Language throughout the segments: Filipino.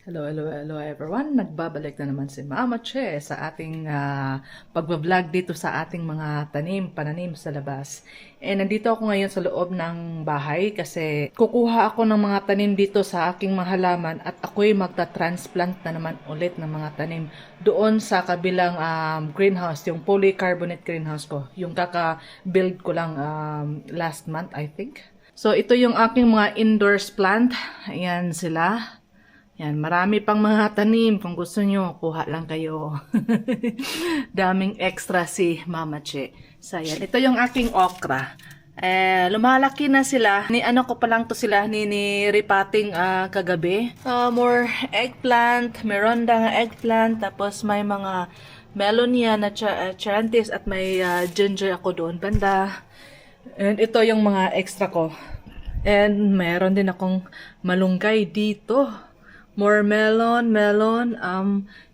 Hello everyone. Nagbabalik na naman si Mama Che sa ating pagbablog dito sa ating mga pananim sa labas. Nandito ako ngayon sa loob ng bahay kasi kukuha ako ng mga tanim dito sa aking mga halaman at ako'y magta-transplant na naman ulit ng mga tanim doon sa kabilang greenhouse, yung polycarbonate greenhouse ko. Yung kaka-build ko lang last month, I think. So ito yung aking mga indoors plant. Ayan sila. Yan, marami pang mga tanim. Kung gusto nyo, kuha lang kayo. Daming extra si Mama Che. So, yan. Ito yung aking okra. Lumalaki na sila. Ano ko pa lang to sila, repotting kagabi. More eggplant, meronda eggplant, tapos may mga melon yan na charantis at may ginger ako doon banda. And ito yung mga extra ko. And meron din akong malunggay dito. More melon,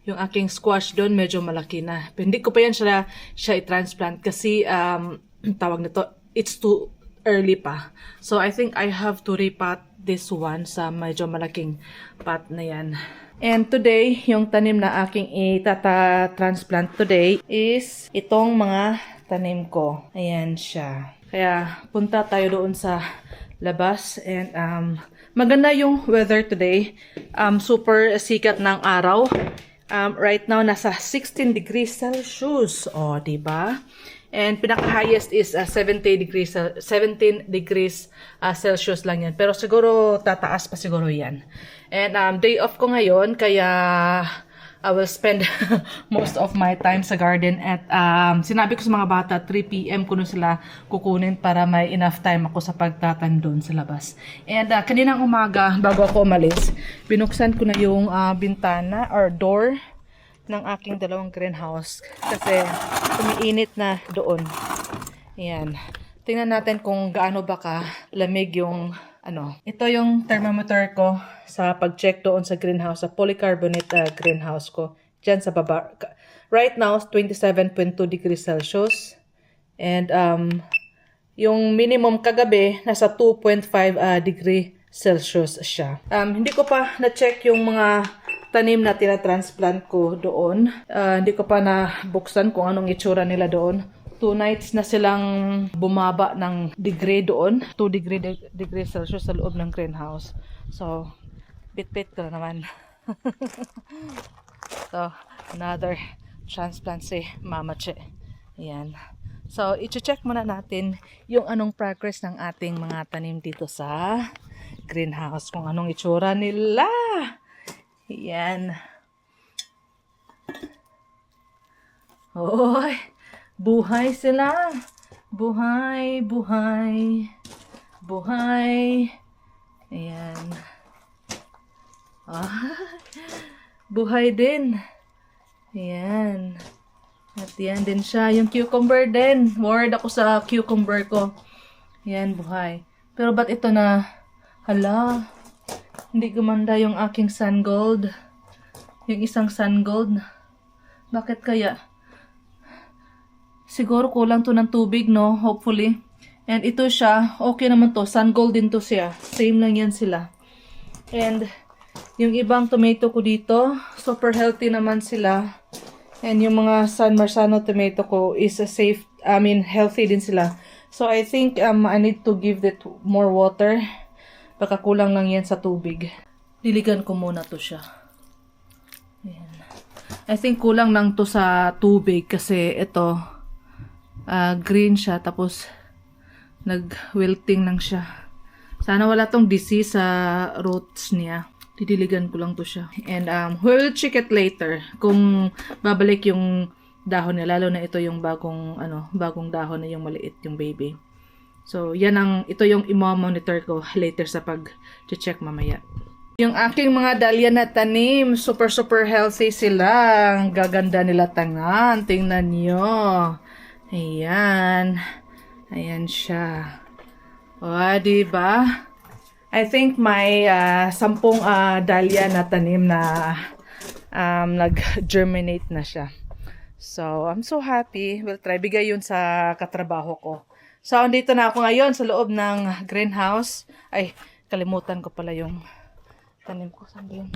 yung aking squash doon medyo malaki na. Pero hindi ko pa yan siya i-transplant kasi tawag nito, it's too early pa. So I think I have to repot this one sa medyo malaking pot na yan. And today, yung tanim na aking itata-transplant today is itong mga tanim ko. Ayan siya. Kaya punta tayo doon sa labas and maganda yung weather today. Super sikat ng araw. Right now, nasa 16 degrees Celsius. O, diba? And pinaka-highest is 17 degrees Celsius lang yan. Pero siguro, tataas pa siguro yan. And day off ko ngayon, kaya I will spend most of my time sa garden at sinabi ko sa mga bata 3 PM ko na sila kukunin para may enough time ako sa pagtatanim doon sa labas. And kaninang umaga bago ako umalis, binuksan ko na yung bintana or door ng aking dalawang greenhouse kasi umiinit na doon. Ayan. Tingnan natin kung gaano ba lamig yung Ito yung thermometer ko sa pag-check doon sa greenhouse, sa polycarbonate greenhouse ko. Diyan sa baba. Right now, 27.2 degrees Celsius. And yung minimum kagabi, nasa 2.5 degree Celsius siya. Hindi ko pa na-check yung mga tanim na tinatransplant ko doon. Hindi ko pa nabuksan kung anong itsura nila doon. 2 nights na silang bumaba ng degree doon. 2 degree Celsius sa loob ng greenhouse. So, bit-bit ko na naman. So, another transplant si Mama Che. Ayan. So, i-check muna natin yung anong progress ng ating mga tanim dito sa greenhouse. Kung anong itsura nila. Ayan. Oy! Buhay sila. Buhay, buhay. Buhay. Ayan. Buhay din. Ayan. At yan din siya. Yung cucumber din. Worried ako sa cucumber ko. Ayan, buhay. Pero ba't ito na? Hala. Hindi gumanda yung aking sun gold. Yung isang sun gold. Bakit kaya? Siguro kulang to ng tubig, no? Hopefully. And ito siya, okay naman to. Sun gold din to siya. Same lang yan sila. And yung ibang tomato ko dito, super healthy naman sila. And yung mga San Marzano tomato ko is healthy din sila. So I think I need to give it more water. Baka kulang lang yan sa tubig. Diligan ko muna to siya. Ayan. I think kulang lang to sa tubig kasi ito green siya, tapos nag-wilting lang siya. Sana wala tong disease sa roots niya. Didiligan ko lang to siya. And we'll check it later kung babalik yung dahon niya, lalo na ito yung bagong dahon na yung maliit, yung baby. So, ito yung i-monitor ko later sa pag-check mamaya. Yung aking mga dahlia na tanim, super healthy sila. Ang gaganda nila tangan. Tingnan nyo. Ayan. Ayan siya. O, diba? I think may 10 dahlia na tanim na nag-germinate na siya. So, I'm so happy. We'll try. Bigay yun sa katrabaho ko. So, andito na ako ngayon sa loob ng greenhouse. Ay, kalimutan ko pala yung tanim ko. Saan ba yun?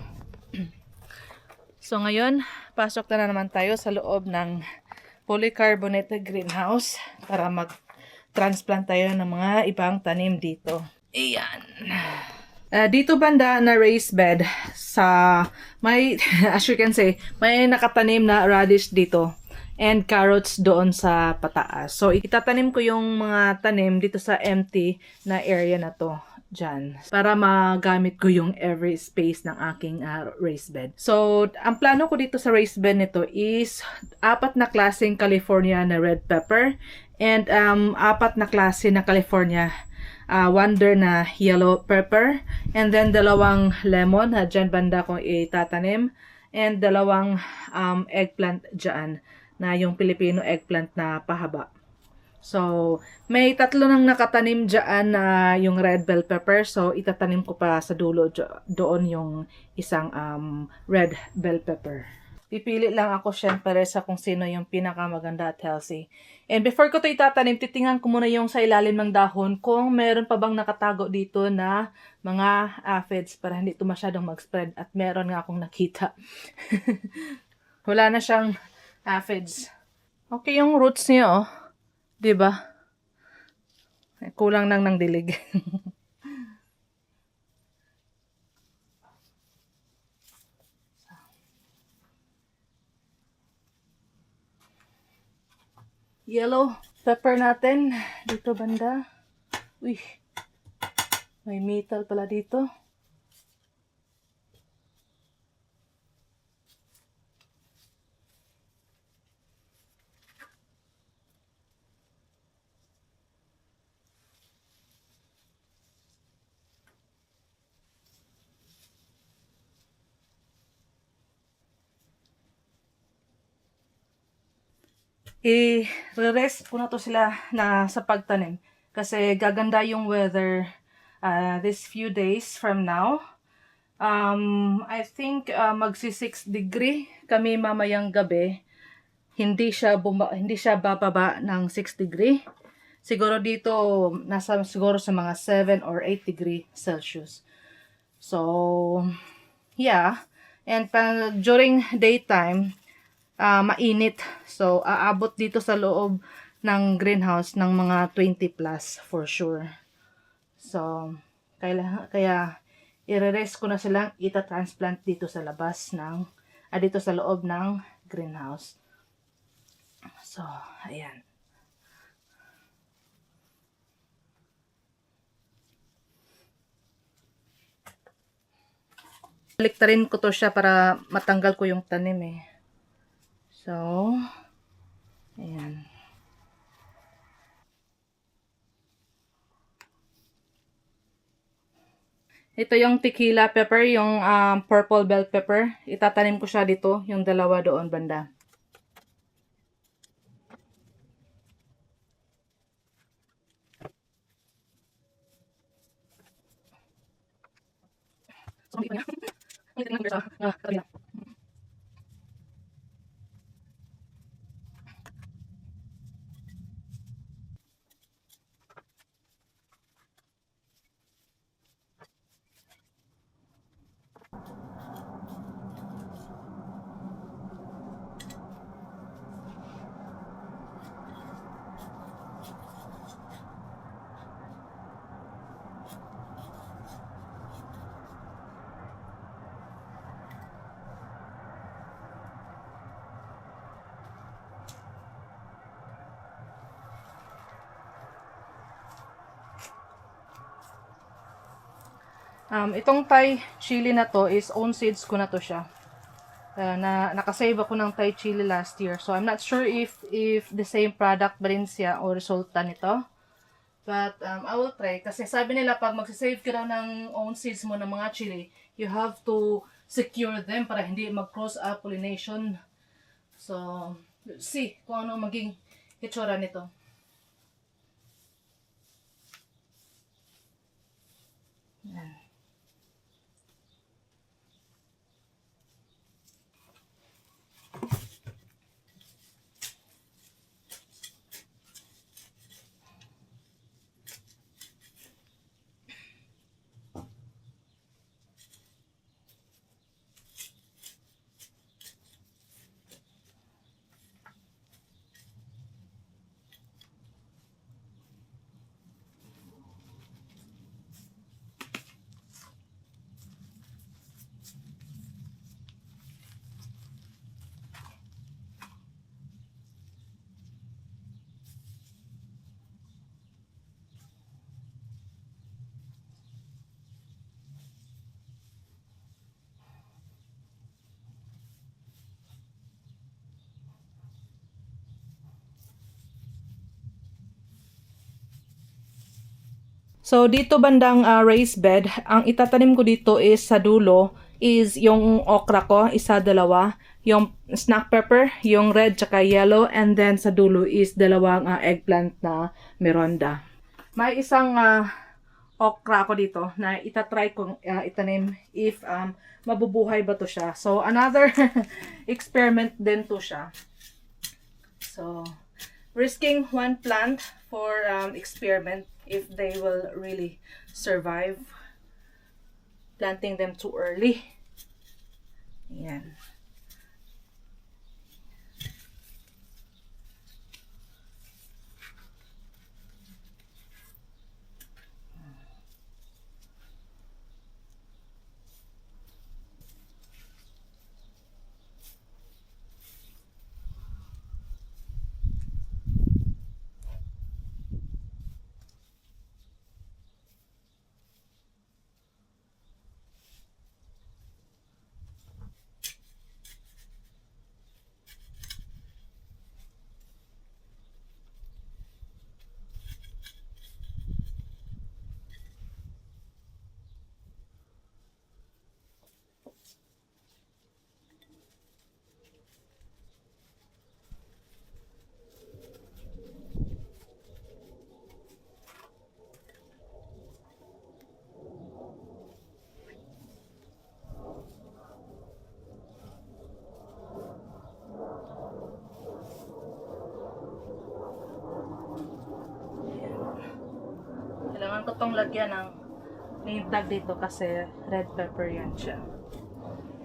So ngayon, pasok na naman tayo sa loob ng polycarbonate greenhouse para mag-transplant tayo ng mga ibang tanim dito. Ayan. Dito banda na raised bed sa may as you can see, may nakatanim na radish dito and carrots doon sa pataas. So itatanim ko yung mga tanim dito sa empty na area na to dyan para magamit ko yung every space ng aking raised bed. So ang plano ko dito sa raised bed nito is 4 na klaseng California na red pepper and 4 na klase na California Wonder na yellow pepper, and then 2 lemon na dyan banda ko itatanim, and 2 eggplant dyan na yung Filipino eggplant na pahaba. So, may 3 nang nakatanim dyan na yung red bell pepper, so itatanim ko pa sa dulo doon yung isang red bell pepper. Pipili lang ako syempre sa kung sino yung pinakamaganda at healthy. And before ko ito itatanim, titingnan ko muna yung sa ilalim ng dahon kung meron pa bang nakatago dito na mga aphids para hindi ito masyadong mag-spread. At meron nga akong nakita. Wala na siyang aphids. Okay yung roots niya, oh. Diba? Kulang nang ng dilig. Yellow pepper natin dito banda. Uy, may metal pala dito. I-rest ko na to sila na sa pagtanim kasi gaganda yung weather this few days from now. I think magsi 6 degree kami mamayang gabi. Hindi siya bababa ng 6 degree. Siguro dito siguro sa mga 7 or 8 degree Celsius. So, yeah. And during daytime, mainit. So, aabot dito sa loob ng greenhouse ng mga 20 plus for sure. So, kaya i-rest ko na silang ita-transplant dito sa labas ng, dito sa loob ng greenhouse. So, ayan. Baliktarin ko to siya para matanggal ko yung tanim eh. So, ayan. Ito yung tequila pepper, yung purple bell pepper. Itatanim ko siya dito, yung 2 doon banda. Itong Thai chili na to is own seeds ko na to siya. Nakasave ako ng Thai chili last year. So, I'm not sure if the same product ba rin siya o resulta nito. But, I will try. Kasi sabi nila, pag magsisave ka daw ng own seeds mo ng mga chili, you have to secure them para hindi mag-cross pollination. So, let's see kung ano maging itsura nito. Yan. So, dito bandang raised bed, ang itatanim ko dito is sa dulo is yung okra ko, isa, dalawa. Yung snack pepper, yung red tsaka yellow. And then sa dulo is dalawang eggplant na meronda. May isang okra ko dito na itatry kong itanim if mabubuhay ba to siya. So, another experiment din to siya. So, risking one plant for experiment if they will really survive. Planting them too early. Ayan. Kailangan ko tong lagyan ng name tag dito kasi red pepper yan siya.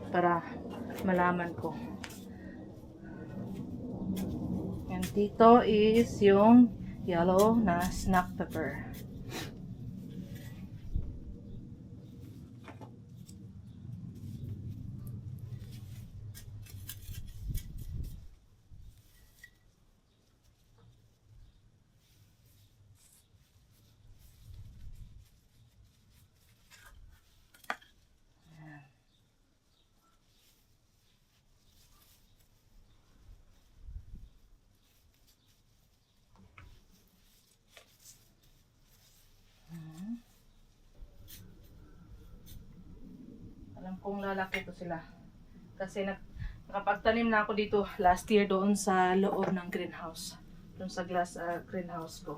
Para malaman ko. And dito is yung yellow na snack pepper. Alam kong lalaki to sila. Kasi nakapagtanim na ako dito last year doon sa loob ng greenhouse. Doon sa glass greenhouse ko.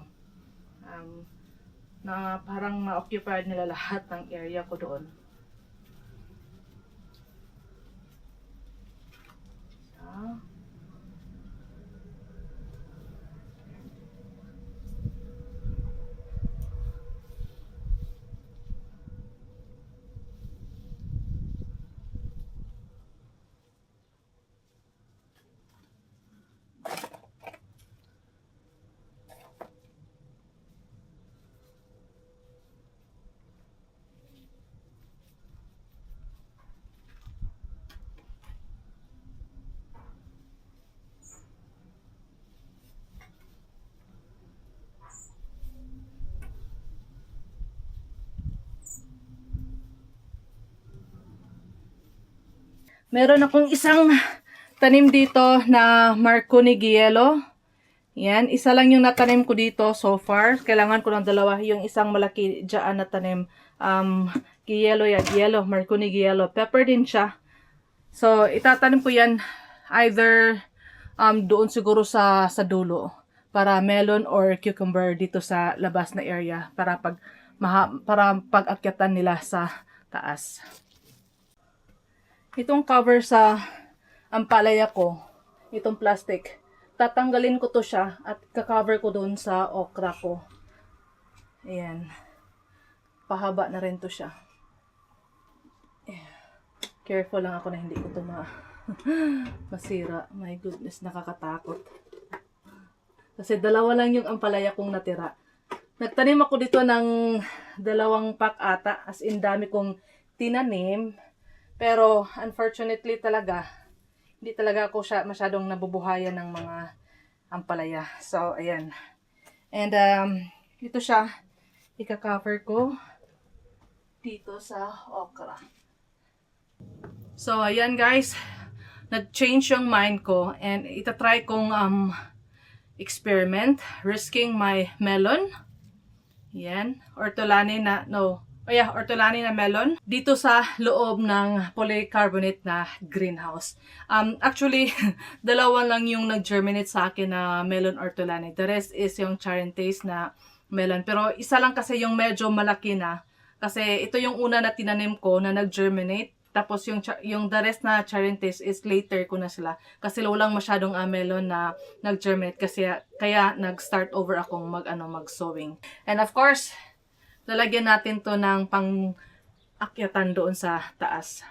Na parang ma-occupied nila lahat ng area ko doon. Meron akong isang tanim dito na Marconi Giello. Yan, isa lang yung natanim ko dito so far. Kailangan ko ng dalawa. Yung isang malaki dyan na tanim. Giello yan, Giello, Marconi Giello. Pepper din siya. So, itatanim ko yan either doon siguro sa dulo. Para melon or cucumber dito sa labas na area. Para pag-akyatan nila sa taas. Itong cover sa ampalaya ko, itong plastic, tatanggalin ko to siya at kakover ko doon sa okra ko. Ayan. Pahaba na rin to siya. Careful lang ako na hindi ko to masira. My goodness, nakakatakot. Kasi dalawa lang yung ampalaya kong natira. Nagtanim ako dito ng 2 pack ata, as in dami kong tinanim. Pero, unfortunately talaga, hindi talaga ako masyadong nabubuhayan ng mga ampalaya. So, ayan. And, ito siya, ika-cover ko dito sa okra. So, ayan guys, nag-change yung mind ko and itatry kong experiment, risking my melon. Yan, ortolani na, no. Oh yeah, ortolani na melon dito sa loob ng polycarbonate na greenhouse. Actually, dalawa lang yung nag-germinate sa akin na melon ortolani. The rest is yung Charentais na melon. Pero isa lang kasi yung medyo malaki na. Kasi ito yung una na tinanim ko na nag-germinate. Tapos yung the rest na Charentais is later ko na sila. Kasi walang masyadong melon na nag-germinate. Kasi kaya nag-start over akong mag-sowing. And of course, lalagyan natin to ng pang-akyatan doon sa taas.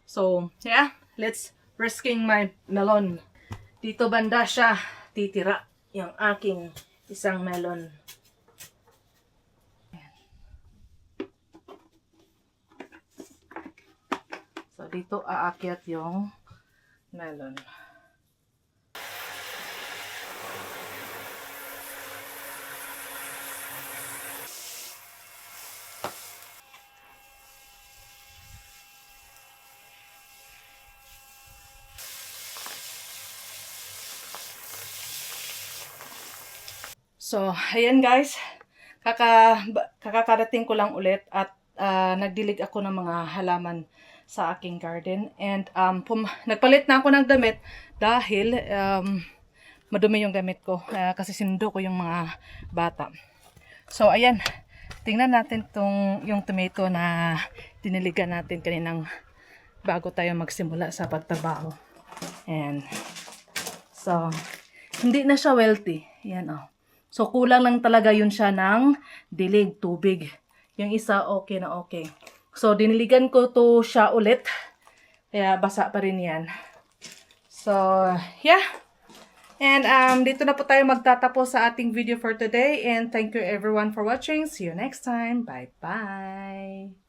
So, yeah, let's risking my melon. Dito banda siya titira yung aking isang melon. So, dito aakyat yung melon. So, ayan guys. Kakakarating ko lang ulit at nagdilig ako ng mga halaman sa aking garden. And nagpalit na ako ng damit dahil madumi yung damit ko. Kasi sinundo ko yung mga bata. So, ayan. Tingnan natin yung tomato na diniligan natin kaninang bago tayo magsimula sa pagtrabaho. And so, hindi na siya wealthy. Yan oh. So, kulang lang talaga yun siya ng dilig, tubig. Yung isa, okay na okay. So, diniligan ko to siya ulit. Kaya, basa pa rin yan. So, yeah. And, dito na po tayo magtatapos sa ating video for today. And thank you everyone for watching. See you next time. Bye-bye.